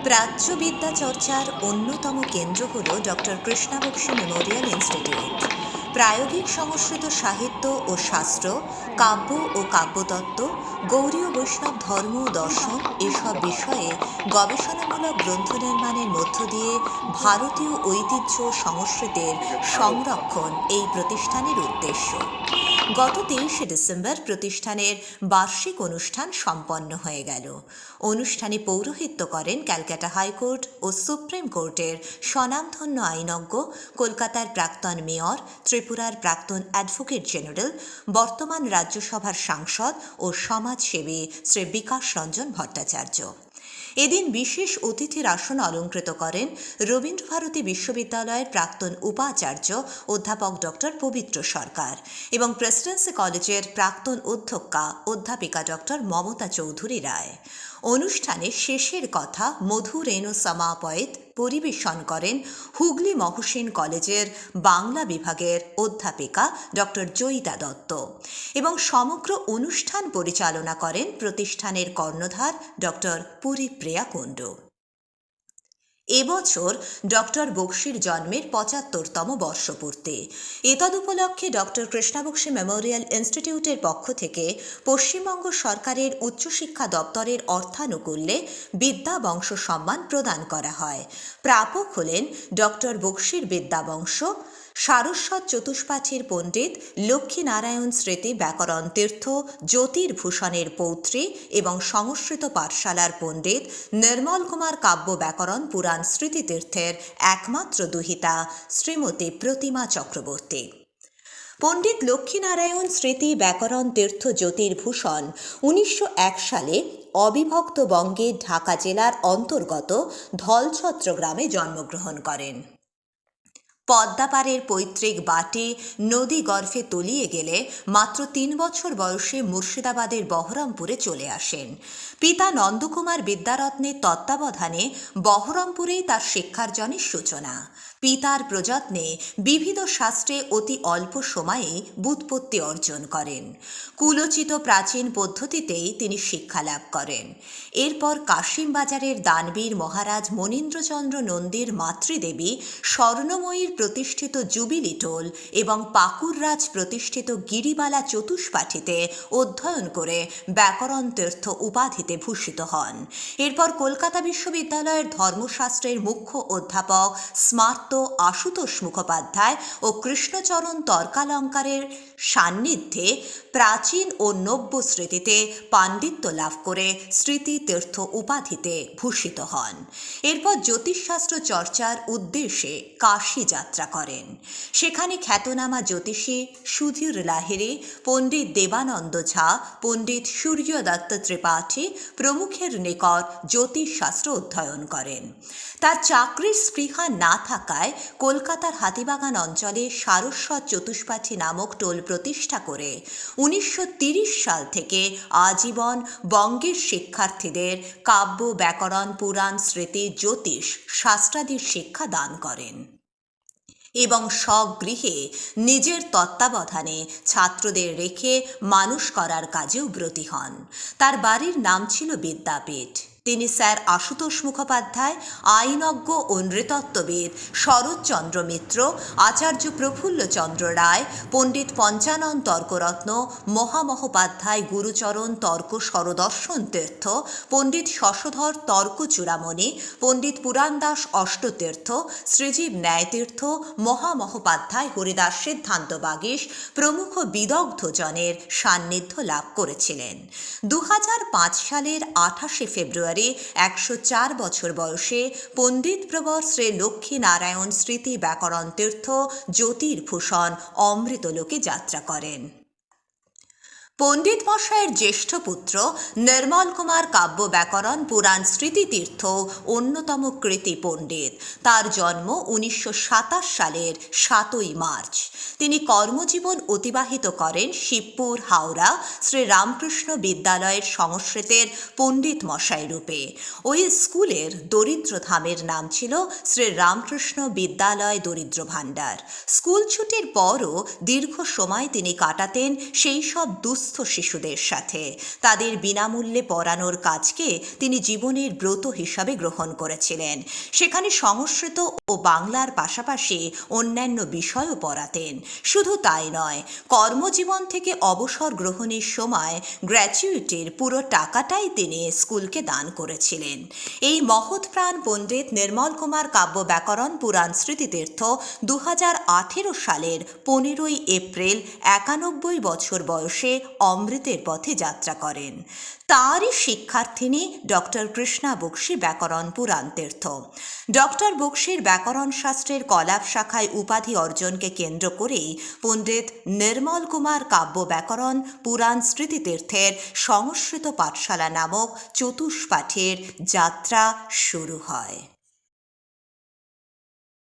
প্রাচ্য বিদ্যা চর্চার অন্যতম কেন্দ্র হল ডক্টর কৃষ্ণবক্সী মেমোরিয়াল ইনস্টিটিউট। প্রায়োগিক সংস্কৃত সাহিত্য ও শাস্ত্র, কাব্য ও কাব্যতত্ত্ব, গৌড়ীয় বৈষ্ণব ধর্ম ও দর্শন এসব বিষয়ে গবেষণামূলক গ্রন্থ নির্মাণের মধ্য দিয়ে ভারতীয় ঐতিহ্য সংস্কৃতির সংরক্ষণ এই প্রতিষ্ঠানের উদ্দেশ্য। গত 23শে ডিসেম্বর প্রতিষ্ঠানের বার্ষিক অনুষ্ঠান সম্পন্ন হয়ে গেল। অনুষ্ঠানে পৌরোহিত্য করেন ক্যালকাটা হাইকোর্ট ও সুপ্রিম কোর্টের স্বনামধন্য আইনজ্ঞ, কলকাতার প্রাক্তন মেয়র, ত্রিপুরার প্রাক্তন অ্যাডভোকেট জেনারেল, বর্তমান রাজ্যসভার সাংসদ ও সমাজসেবী শ্রী বিকাশ রঞ্জন ভট্টাচার্য। এদিন বিশেষ অতিথির আসন অলঙ্কৃত করেন রবীন্দ্রভারতী বিশ্ববিদ্যালয়ের প্রাক্তন উপাচার্য অধ্যাপক ডক্টর পবিত্র সরকার এবং প্রেসিডেন্সি কলেজের প্রাক্তন অধ্যক্ষা অধ্যাপিকা ডক্টর মমতা চৌধুরী রায়। অনুষ্ঠানে শেষের কথা মধুরেণু সমাপয়েত পরিবেশন করেন হুগলি মহসিন কলেজের বাংলা বিভাগের অধ্যাপিকা ডক্টর জয়িতা দত্ত এবং সমগ্র অনুষ্ঠান পরিচালনা করেন প্রতিষ্ঠানের কর্ণধার ডক্টর পুরীপ্রিয়া কুণ্ডু। এবছর ডক্টর বক্সীর জন্মের ৭৫তম বর্ষপূর্তি। এতদুপলক্ষে ডক্টর কৃষ্ণবক্সী মেমোরিয়াল ইনস্টিটিউটের পক্ষ থেকে পশ্চিমবঙ্গ সরকারের উচ্চশিক্ষা দপ্তরের অর্থানুকূল্যে বিদ্যাবংশ সম্মান প্রদান করা হয়। প্রাপক হলেন ডক্টর বক্সীর বিদ্যাবংশ, সারস্বত চতুষ্পাঠীর পণ্ডিত লক্ষ্মীনারায়ণ স্মৃতি ব্যাকরণ তীর্থ জ্যোতির্ভূষণের পৌত্রী এবং সংস্কৃত পাঠশালার পণ্ডিত নির্মল কুমার কাব্য ব্যাকরণ পুরাণ স্মৃতিতীর্থের একমাত্র দুহিতা শ্রীমতী প্রতিমা চক্রবর্তী। পণ্ডিত লক্ষ্মীনারায়ণ স্মৃতি ব্যাকরণ তীর্থ জ্যোতির্ভূষণ ১৯০১ সালে অবিভক্ত বঙ্গের ঢাকা জেলার অন্তর্গত ধলছত্র গ্রামে জন্মগ্রহণ করেন। পদ্মাপাড়ের পৈতৃক বাটি নদী গর্ভে তলিয়ে গেলে মাত্র ৩ বছর বয়সে মুর্শিদাবাদের বহরমপুরে চলে আসেন। পিতা নন্দকুমার বিদ্যারত্নের তত্ত্বাবধানে বহরমপুরেই তার শিক্ষার্জনের সূচনা। পিতার প্রযত্নে বিবিধ শাস্ত্রে অতি অল্প সময়েই ব্যুৎপত্তি অর্জন করেন। কুলোচিত প্রাচীন পদ্ধতিতেই তিনি শিক্ষা লাভ করেন। এরপর কাশিমবাজারের দানবীর মহারাজ মনীন্দ্রচন্দ্র নন্দীর মাতৃদেবী স্বর্ণময়ীর প্রতিষ্ঠিত জুবিলি টোল এবং পাকুড়রাজ প্রতিষ্ঠিত গিরিবালা চতুষ্পাঠীতে অধ্যয়ন করে ব্যাকরণ তীর্থ উপাধিতে ভূষিত হন। এরপর কলকাতা বিশ্ববিদ্যালয়ের ধর্মশাস্ত্রের মুখ্য অধ্যাপক স্মার্ত আশুতোষ মুখোপাধ্যায় ও কৃষ্ণচরণ তর্কালঙ্কারের সান্নিধ্যে প্রাচীন ও নব্য স্মৃতিতে পাণ্ডিত্য লাভ করে স্মৃতিতীর্থ উপাধিতে ভূষিত হন। এরপর জ্যোতিষশাস্ত্র চর্চার উদ্দেশ্যে কাশী যাত্রা করেন। সেখানে খ্যাতনামা জ্যোতিষী সুধীর লাহিড়ী, পণ্ডিত দেবানন্দ ঝা, পণ্ডিত সূর্যদত্ত ত্রিপাঠী প্রমুখের নিকট জ্যোতিষশাস্ত্র অধ্যয়ন করেন। তার চাকরির স্পৃহা না থাকায় কলকাতার হাতিবাগান অঞ্চলে সারস্বত চতুষ্পাঠী নামক টোল প্রতিষ্ঠা করে ১৯৩০ সাল থেকে আজীবন বঙ্গের শিক্ষার্থীদের কাব্য, ব্যাকরণ, পুরাণ, স্মৃতি, জ্যোতিষ শাস্ত্রাদির শিক্ষা দান করেন এবং স্বগৃহে নিজের তত্ত্বাবধানে ছাত্রদের রেখে মানুষ করার কাজেও ব্রতী হন। তার বাড়ির নাম ছিল বিদ্যাপীঠ। তিনি স্যার আশুতোষ মুখোপাধ্যায়, আইনজ্ঞ ও নৃতত্ত্ববিদ শরৎচন্দ্র মিত্র, আচার্য প্রফুল্লচন্দ্র রায়, পণ্ডিত পঞ্চানন তর্করত্ন, মহামহোপাধ্যায় গুরুচরণ তর্ক স্বরদর্শন তীর্থ, পণ্ডিত শশধর তর্ক চূড়ামণি, পণ্ডিত পুরাণদাস অষ্টতীর্থ, শ্রীজীব ন্যায়তীর্থ, মহামহোপাধ্যায় হরিদাস সিদ্ধান্ত বাগীশ প্রমুখ বিদগ্ধজনের সান্নিধ্য লাভ করেছিলেন। ২০০৫ সালের ২৮শে ফেব্রুয়ারি ১০৪ বছর বয়সে পণ্ডিতপ্রবর শ্রী লক্ষ্মীনারায়ণ স্মৃতি ব্যাকরণ তীর্থ জ্যোতির্ভূষণ অমৃতলোকে যাত্রা করেন। পণ্ডিত মশায়ের জ্যেষ্ঠ পুত্র নির্মল কুমার কাব্য ব্যাকরণ পুরাণ স্মৃতিতীর্থ অন্যতম কৃতি পণ্ডিত। তার জন্ম ১৯২৭ সালের ৭ই মার্চ। তিনি কর্মজীবন অতিবাহিত করেন শিবপুর, হাওড়া শ্রী রামকৃষ্ণ বিদ্যালয়ের সংস্কৃতের পণ্ডিত মশাই রূপে। ওই স্কুলের দরিদ্র ধামের নাম ছিল শ্রী রামকৃষ্ণ বিদ্যালয় দরিদ্র ভাণ্ডার। স্কুল ছুটির পরও দীর্ঘ সময় তিনি কাটাতেন সেই সব দুস্থ শিশুদের সাথে তাদের বিনামূল্যে পড়ানোর কাজকে তিনি জীবনের ব্রত হিসাবে গ্রহণ করেছিলেন। সেখানে সংস্কৃত ও বাংলার পাশাপাশি অন্যান্য বিষয়ও পড়াতেন। শুধু তাই নয়, কর্মজীবন থেকে অবসর গ্রহণের সময় গ্র্যাচুইটির পুরো টাকাটাই তিনি স্কুলকে দান করেছিলেন। এই মহৎ প্রাণ পণ্ডিত নির্মল কুমার কাব্য ব্যাকরণ পুরাণ স্মৃতিতীর্থ 2018 সালের 15ই এপ্রিল 91 বছর বয়সে অমৃতের পথে যাত্রা করেন। তাঁরই শিক্ষার্থিনী ডক্টর কৃষ্ণা বক্সী ব্যাকরণ পুরাণ তীর্থ। ডক্টর বক্সীর ব্যাকরণ শাস্ত্রের কলাপ শাখায় উপাধি অর্জনকে কেন্দ্র করেই পণ্ডিত নির্মল কুমার কাব্য ব্যাকরণ পুরাণ স্মৃতিতীর্থের সংস্কৃত পাঠশালা নামক চতুষ্পাঠের যাত্রা শুরু হয়।